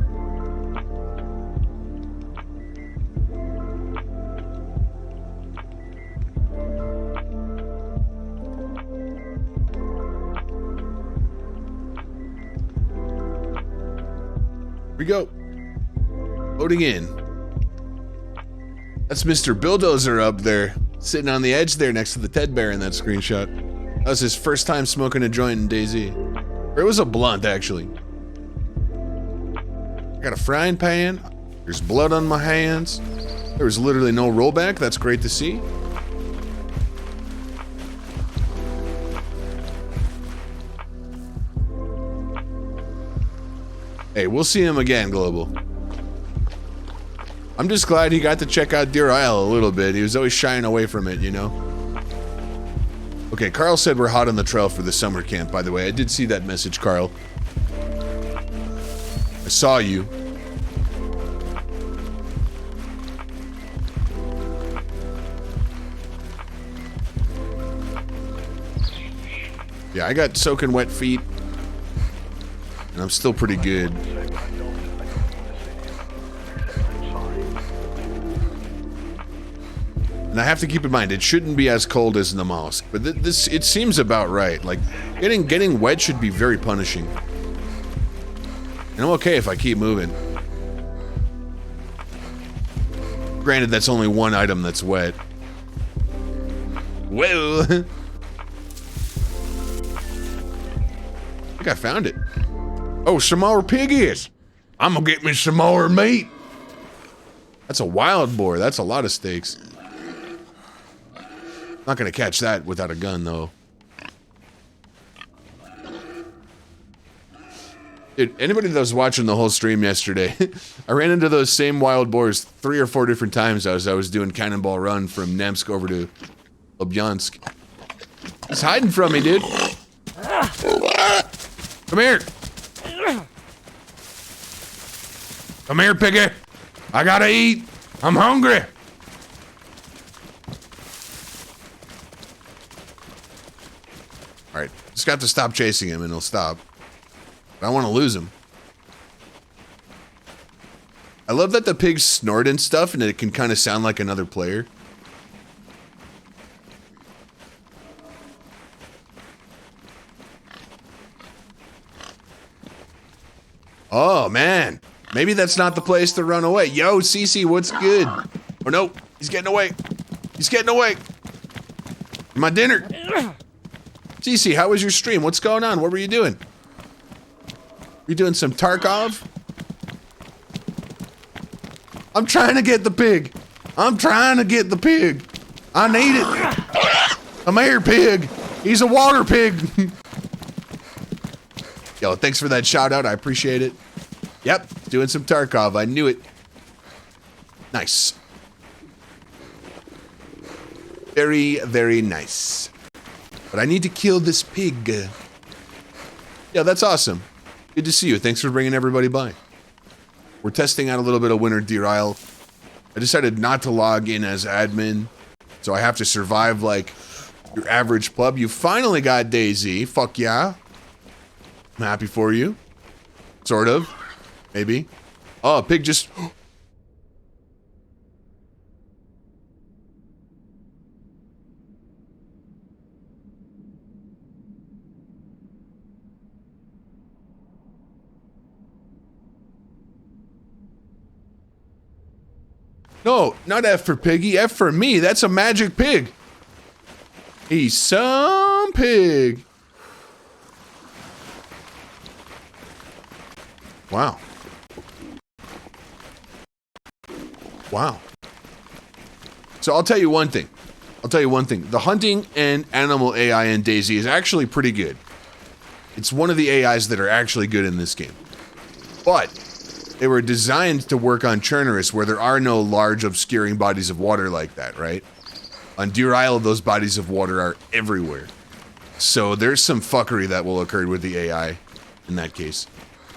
Speaker 1: Here we go. Loading in. That's Mr. Bulldozer up there, sitting on the edge there next to the Ted Bear in that screenshot. That was his first time smoking a joint in DayZ. Or it was a blunt, actually. I got a frying pan. There's blood on my hands. There was literally no rollback. That's great to see. Hey, we'll see him again, Global. I'm just glad he got to check out Deer Isle a little bit. He was always shying away from it, you know? Okay, Carl said we're hot on the trail for the summer camp, by the way. I did see that message, Carl. I saw you. Yeah, I got soaking wet feet. And I'm still pretty good. And I have to keep in mind, it shouldn't be as cold as the mosque, but this it seems about right. Like getting wet should be very punishing. And I'm okay if I keep moving. Granted, that's only one item that's wet. Well, I think I found it. Oh, some more piggies. I'm gonna get me some more meat. That's a wild boar. That's a lot of steaks. Not gonna catch that without a gun, though. Dude, anybody that was watching the whole stream yesterday, I ran into those same wild boars 3 or 4 different times as I was doing Cannonball Run from Nemsk over to Lubyansk. He's hiding from me, dude. Come here. Come here, piggy. I gotta eat. I'm hungry. Alright, just got to stop chasing him and he'll stop. But I want to lose him. I love that the pigs snort and stuff and it can kind of sound like another player. Oh, man. Maybe that's not the place to run away. Yo, Cece, what's good? Oh, no. He's getting away. He's getting away. My dinner. Cece, how was your stream? What's going on? What were you doing? You doing some Tarkov? I'm trying to get the pig. I'm trying to get the pig. I need it. Come here, pig. He's a water pig. Yo, thanks for that shout out. I appreciate it. Yep, doing some Tarkov. I knew it. Nice. Very, very nice. But I need to kill this pig. Yeah, that's awesome. Good to see you. Thanks for bringing everybody by. We're testing out a little bit of Winter Deer Isle. I decided not to log in as admin, so I have to survive like your average pleb. You finally got DayZ. Fuck yeah. I'm happy for you. Sort of. Maybe. Oh, a pig just... No, not F for piggy, F for me. That's a magic pig. He's some pig. Wow. Wow. So I'll tell you one thing. The hunting and animal AI in DayZ is actually pretty good. It's one of the AIs that are actually good in this game. But they were designed to work on Chernarus where there are no large obscuring bodies of water like that, right? On Deer Isle, those bodies of water are everywhere. So there's some fuckery that will occur with the AI in that case.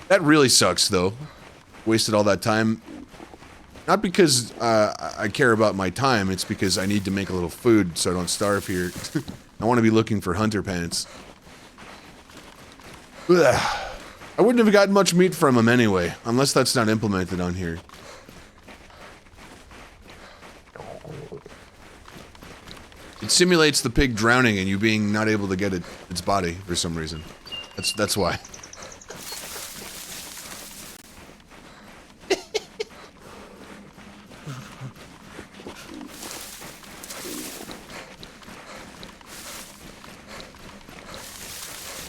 Speaker 1: That really sucks, though. Wasted all that time. Not because I care about my time, it's because I need to make a little food so I don't starve here. I want to be looking for hunter pants. Ugh. I wouldn't have gotten much meat from him anyway, unless that's not implemented on here. It simulates the pig drowning and you being not able to get its body for some reason. That's why.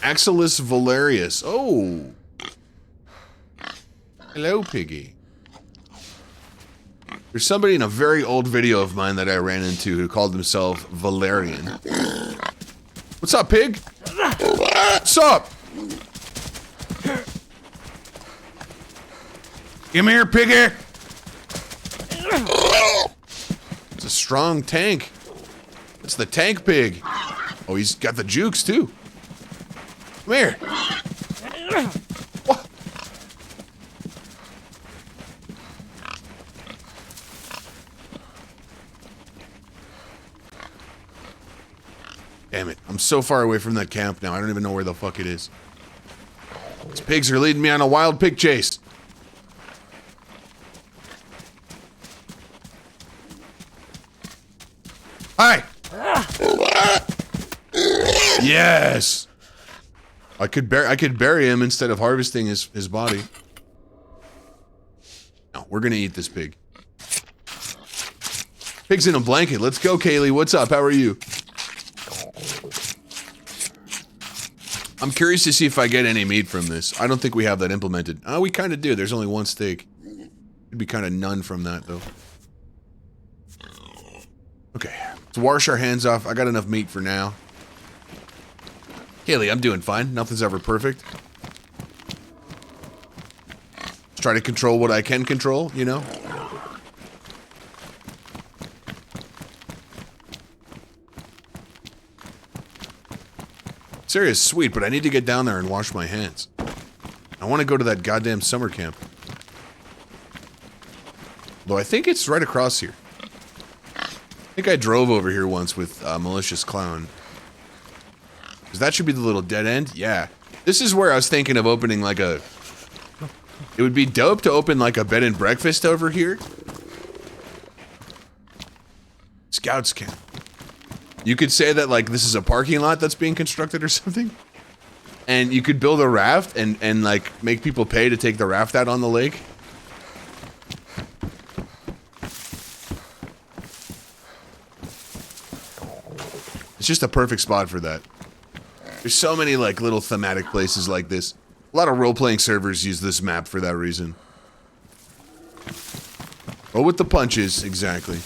Speaker 1: Axelis Valerius. Oh. Hello, piggy. There's somebody in a very old video of mine that I ran into who called himself Valerian. What's up, pig? What's up? Come here, piggy. It's a strong tank. It's the tank pig. Oh, he's got the jukes too. Come here. What? Damn it. I'm so far away from that camp now. I don't even know where the fuck it is. These pigs are leading me on a wild pig chase. Hi. Yes. I could bury him instead of harvesting his body. No, we're gonna eat this pig. Pig's in a blanket. Let's go, Kaylee. What's up? How are you? I'm curious to see if I get any meat from this. I don't think we have that implemented. Oh, we kind of do. There's only one steak. It'd be kind of none from that, though. Okay. Let's wash our hands off. I got enough meat for now. Kaylee, I'm doing fine. Nothing's ever perfect. Let's try to control what I can control, you know? Serious, sweet, but I need to get down there and wash my hands. I want to go to that goddamn summer camp. Though I think it's right across here. I think I drove over here once with Malicious Clown. Because that should be the little dead end? Yeah. This is where I was thinking of opening like a... It would be dope to open like a bed and breakfast over here. Scouts camp. You could say that like this is a parking lot that's being constructed or something. And you could build a raft and like make people pay to take the raft out on the lake. It's just a perfect spot for that. There's so many like little thematic places like this. A lot of role-playing servers use this map for that reason. Oh, with the punches, exactly.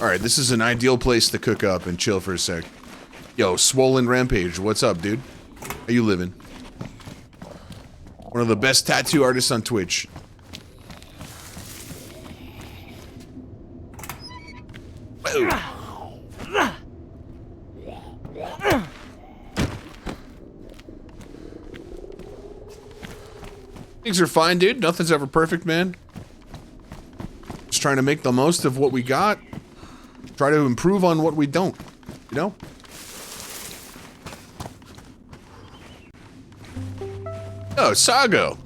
Speaker 1: Alright, this is an ideal place to cook up and chill for a sec. Yo, Swollen Rampage, what's up, dude? How you living? One of the best tattoo artists on Twitch. Boom. Things are fine, dude. Nothing's ever perfect, man. Just trying to make the most of what we got. Try to improve on what we don't, you know? Oh, Sago.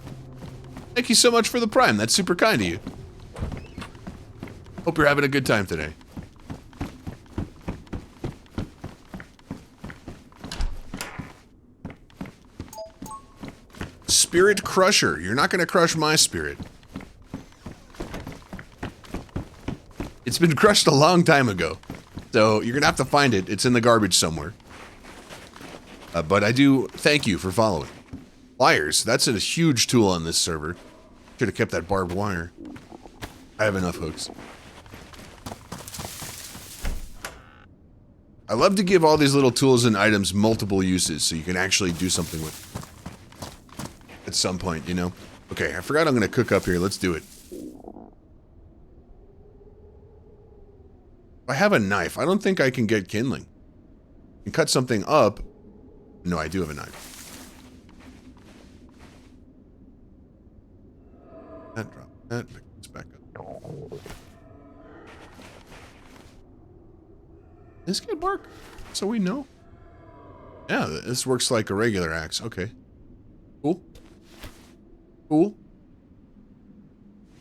Speaker 1: Thank you so much for the Prime. That's super kind of you. Hope you're having a good time today. Spirit Crusher. You're not going to crush my spirit. It's been crushed a long time ago. So you're going to have to find it. It's in the garbage somewhere. But I do thank you for following. Pliers. That's a huge tool on this server. Should have kept that barbed wire. I have enough hooks. I love to give all these little tools and items multiple uses so you can actually do something with it. At some point, you know? Okay, I forgot I'm going to cook up here. Let's do it. I have a knife. I don't think I can get kindling. I can cut something up. No, I do have a knife. That drop. That pick this back up. This can bark, so we know. Yeah, this works like a regular axe. Okay. Cool. Cool.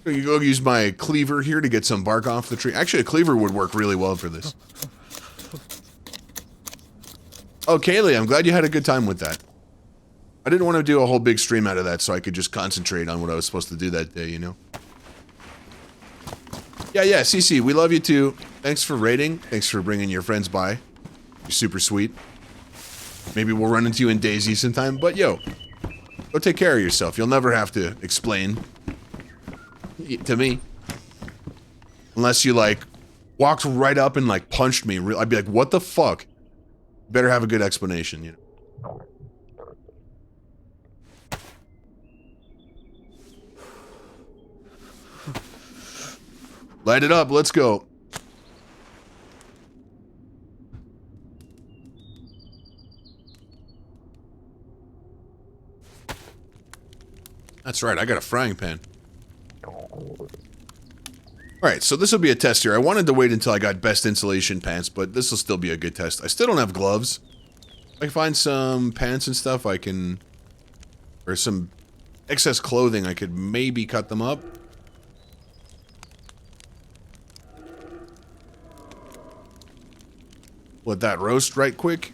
Speaker 1: You go use my cleaver here to get some bark off the tree. Actually, a cleaver would work really well for this. Oh, Kaylee, I'm glad you had a good time with that. I didn't want to do a whole big stream out of that so I could just concentrate on what I was supposed to do that day, you know? Yeah, CC, we love you too. Thanks for raiding. Thanks for bringing your friends by. You're super sweet. Maybe we'll run into you in DayZ sometime, but yo, go take care of yourself. You'll never have to explain to me. Unless you, like, walked right up and, like, punched me. I'd be like, what the fuck? Better have a good explanation, you know. Light it up. Let's go. That's right, I got a frying pan. Alright, so this will be a test here. I wanted to wait until I got best insulation pants, but this will still be a good test. I still don't have gloves. If I can find some pants and stuff, I can... Or some excess clothing, I could maybe cut them up. Let that roast right quick.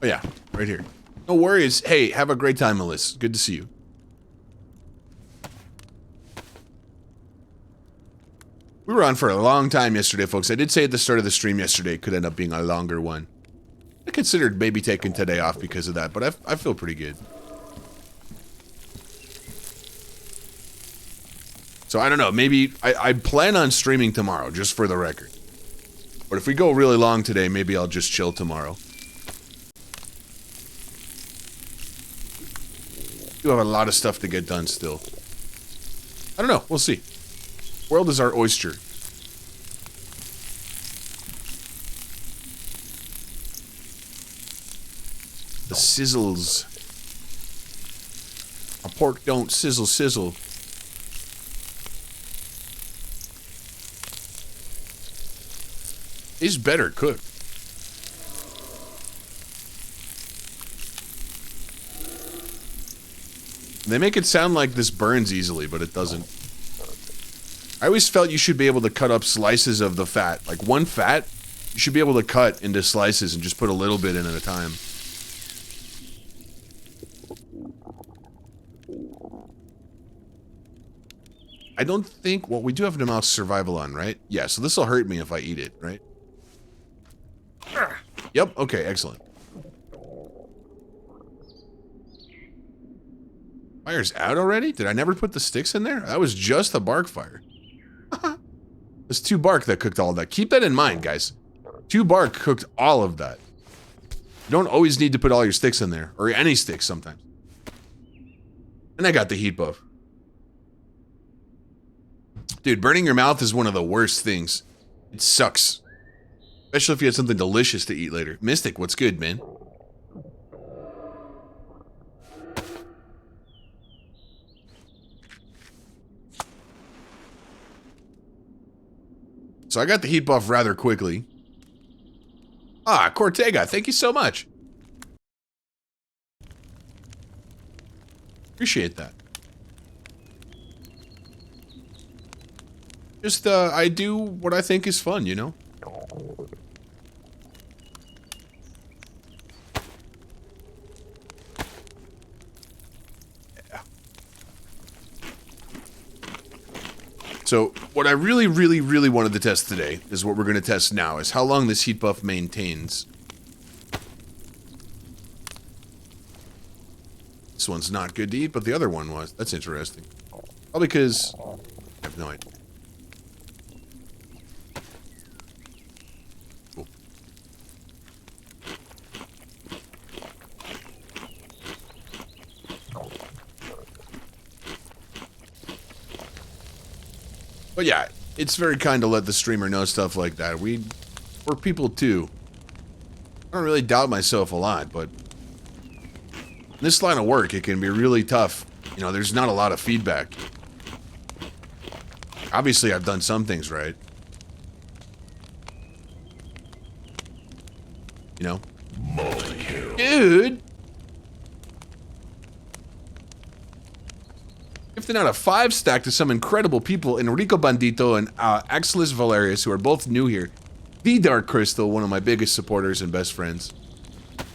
Speaker 1: Oh yeah, right here. No worries. Hey, have a great time, Melissa. Good to see you. We were on for a long time yesterday, folks. I did say at the start of the stream yesterday it could end up being a longer one. I considered maybe taking today off because of that, but I feel pretty good. So I don't know, maybe I plan on streaming tomorrow, just for the record. But if we go really long today, maybe I'll just chill tomorrow. We do have a lot of stuff to get done still. I don't know, we'll see. World is our oyster. The sizzles. A pork don't sizzle sizzle. It's better cooked. They make it sound like this burns easily, but it doesn't. I always felt you should be able to cut up slices of the fat. Like one fat, you should be able to cut into slices and just put a little bit in at a time. I don't think... Well, we do have the mouse survival on, right? Yeah, so this will hurt me if I eat it, right? Yep, okay, excellent. Fire's out already? Did I never put the sticks in there? That was just a bark fire. There's 2 bark that cooked all of that. Keep that in mind, guys. 2 bark cooked all of that. You don't always need to put all your sticks in there. Or any sticks sometimes. And I got the heat buff. Dude, burning your mouth is one of the worst things. It sucks. Especially if you had something delicious to eat later. Mystic, what's good, man? So I got the heat buff rather quickly. Ah, Cortega, thank you so much. Appreciate that. Just, I do what I think is fun, you know? Yeah. So, what I really wanted to test today is what we're going to test now, is how long this heat buff maintains. This one's not good to eat, but the other one was. That's interesting. Probably because... I have no idea. Cool. But yeah, it's very kind to let the streamer know stuff like that. We're people too. I don't really doubt myself a lot, but in this line of work, it can be really tough. You know, there's not a lot of feedback. Obviously, I've done some things right. You know? Dude! Gifting out a 5-stack to some incredible people, Enrico Bandito and Axelis Valerius, who are both new here. The Dark Crystal, one of my biggest supporters and best friends.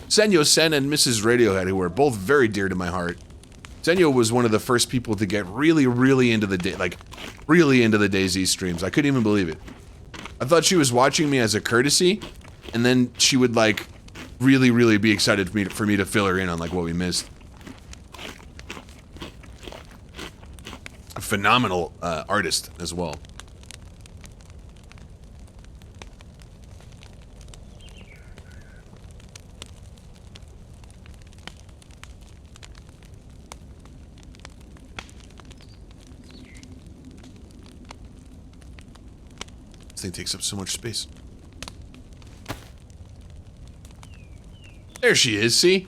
Speaker 1: Senyo Sen and Mrs. Radiohead, who are both very dear to my heart. Senyo was one of the first people to get really into the really into the DayZ streams. I couldn't even believe it. I thought she was watching me as a courtesy, and then she would like really be excited for me to fill her in on like what we missed. A phenomenal artist as well. This thing takes up so much space. There she is, see?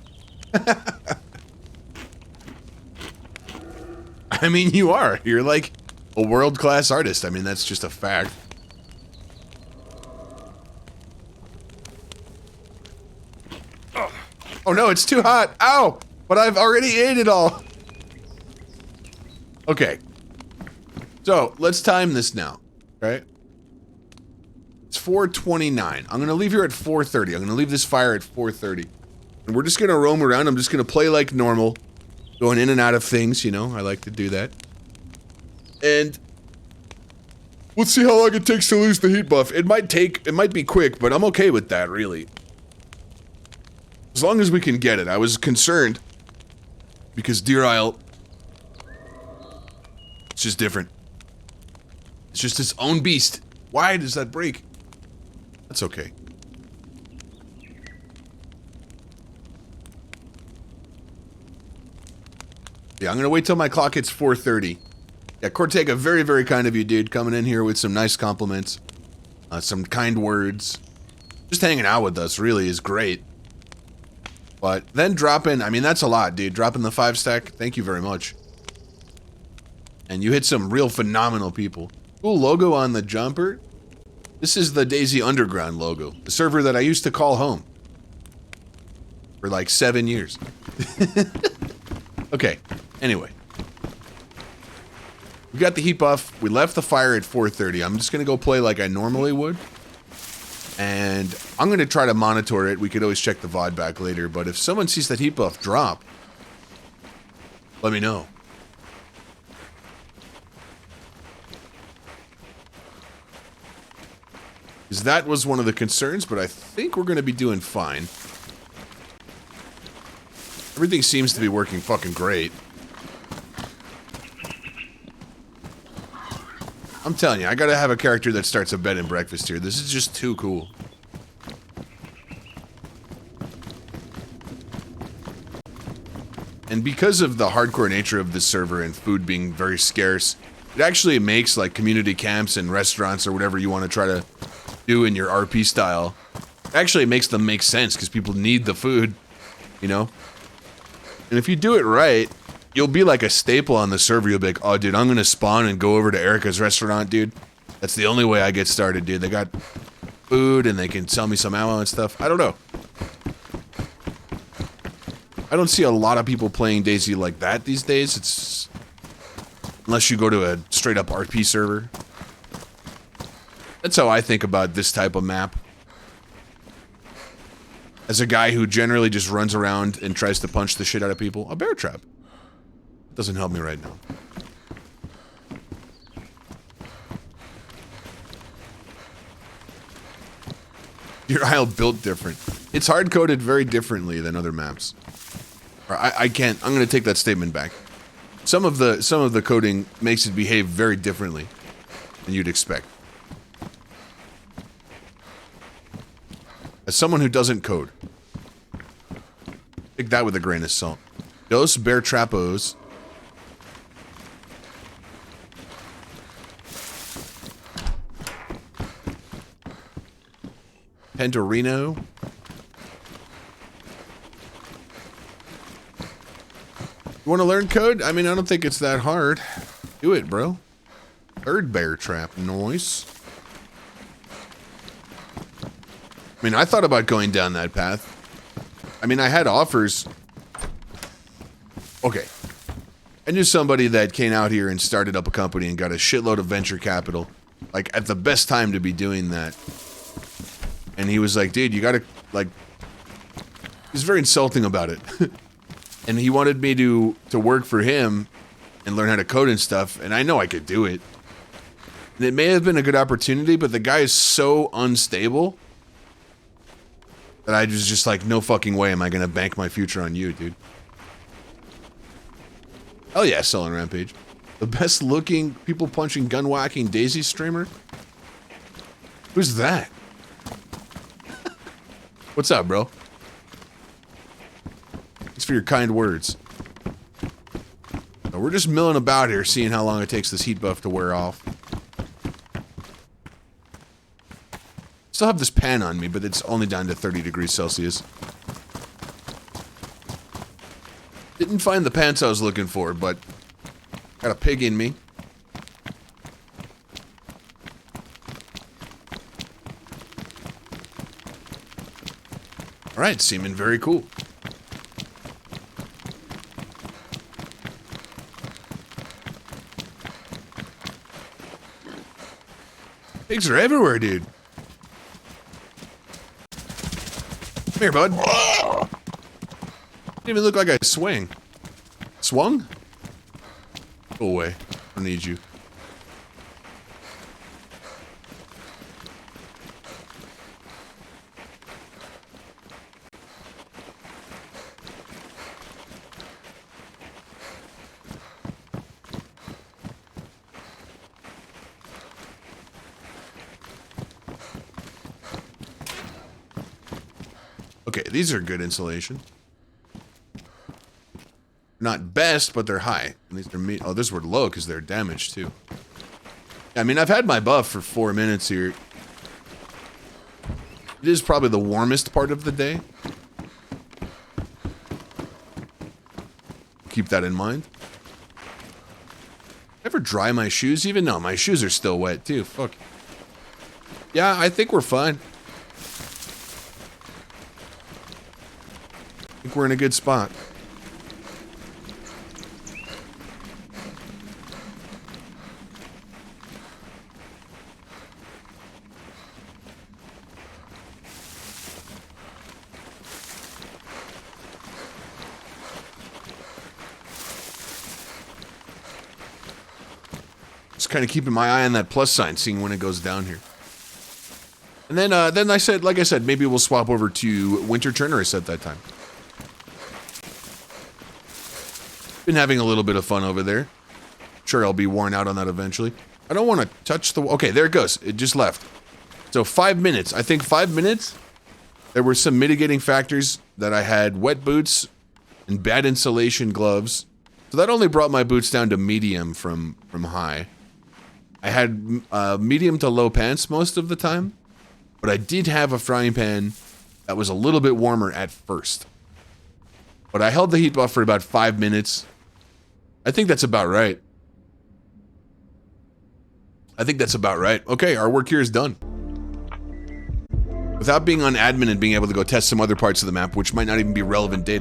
Speaker 1: I mean, you are. You're like a world-class artist. I mean, that's just a fact. Oh no, it's too hot. Ow! But I've already ate it all. Okay. So, let's time this now, right? It's 4:29. I'm gonna leave here at 4:30. I'm gonna leave this fire at 4:30. And we're just gonna roam around. I'm just gonna play like normal. Going in and out of things, you know. I like to do that. And let's see how long it takes to lose the heat buff. It might be quick, but I'm okay with that, really. As long as we can get it. I was concerned because Deer Isle, it's just different. It's just its own beast. Why does that break? That's okay. Yeah, I'm gonna wait till my clock hits 4:30. Yeah, Cortega, very, very kind of you, dude. Coming in here with some nice compliments. Some kind words. Just hanging out with us really is great. But then dropping, I mean, that's a lot, dude. Dropping the 5-stack, thank you very much. And you hit some real phenomenal people. Cool logo on the jumper. This is the DayZ Underground logo. The server that I used to call home. For like 7 years. Okay, anyway. We got the heat buff. We left the fire at 4:30. I'm just going to go play like I normally would. And I'm going to try to monitor it. We could always check the VOD back later. But if someone sees that heat buff drop, let me know. Because that was one of the concerns, but I think we're going to be doing fine. Everything seems to be working fucking great. I'm telling you, I gotta have a character that starts a bed and breakfast here. This is just too cool. And because of the hardcore nature of this server and food being very scarce, it actually makes like community camps and restaurants or whatever you want to try to do in your RP style. It actually makes them make sense because people need the food, you know? And if you do it right, you'll be like a staple on the server. You'll be like, oh, dude, I'm going to spawn and go over to Erica's restaurant, dude. That's the only way I get started, dude. They got food and they can sell me some ammo and stuff. I don't know. I don't see a lot of people playing DayZ like that these days. It's... unless you go to a straight-up RP server. That's how I think about this type of map. As a guy who generally just runs around and tries to punch the shit out of people. A bear trap. Doesn't help me right now. Your Isle built different. It's hard-coded very differently than other maps. Or I can't. I'm going to take that statement back. Some of the coding makes it behave very differently than you'd expect. As someone who doesn't code, take that with a grain of salt. Dos bear trapos. Pentorino. You want to learn code? I mean, I don't think it's that hard. Do it, bro. Third bear trap noise. I mean, I thought about going down that path. I mean, I had offers. Okay. I knew somebody that came out here and started up a company and got a shitload of venture capital. Like, at the best time to be doing that. And he was like, dude, you gotta, like... he was very insulting about it. And he wanted me to work for him and learn how to code and stuff. And I know I could do it. And it may have been a good opportunity, but the guy is so unstable that I was just like, no fucking way am I gonna bank my future on you, dude. Hell yeah, Sullen Rampage. The best looking, people punching, gun whacking DayZ streamer? Who's that? What's up, bro? Thanks for your kind words. Now, we're just milling about here, seeing how long it takes this heat buff to wear off. Still have this pan on me, but it's only down to 30 degrees Celsius. Didn't find the pants I was looking for, but Got a pig in me. All right, seeming very cool. Pigs are everywhere, dude. Come here, bud. Didn't even look like I swung. Swung? Go away. I don't need you. Okay, these are good insulation. Not best, but they're high. At least they're oh, this were low because they're damaged too. I mean, I've had my buff for 4 minutes here. It is probably the warmest part of the day. Keep that in mind. Ever dry my shoes even? No, my shoes are still wet too. Fuck. Yeah, I think we're fine. I think we're in a good spot. Just kind of keeping my eye on that plus sign, seeing when it goes down here. And then I said, like I said, maybe we'll swap over to Winter Turnerist at that time. Been having a little bit of fun over there. Sure, I'll be worn out on that eventually. I don't want to touch the... Okay, there it goes. It just left. So 5 minutes. I think 5 minutes. There were some mitigating factors that I had wet boots and bad insulation gloves. So that only brought my boots down to medium from high. I had medium to low pants most of the time. But I did have a frying pan that was a little bit warmer at first. But I held the heat buff for about 5 minutes. I think that's about right. I think that's about right. Okay, our work here is done. Without being on admin and being able to go test some other parts of the map, which might not even be relevant data,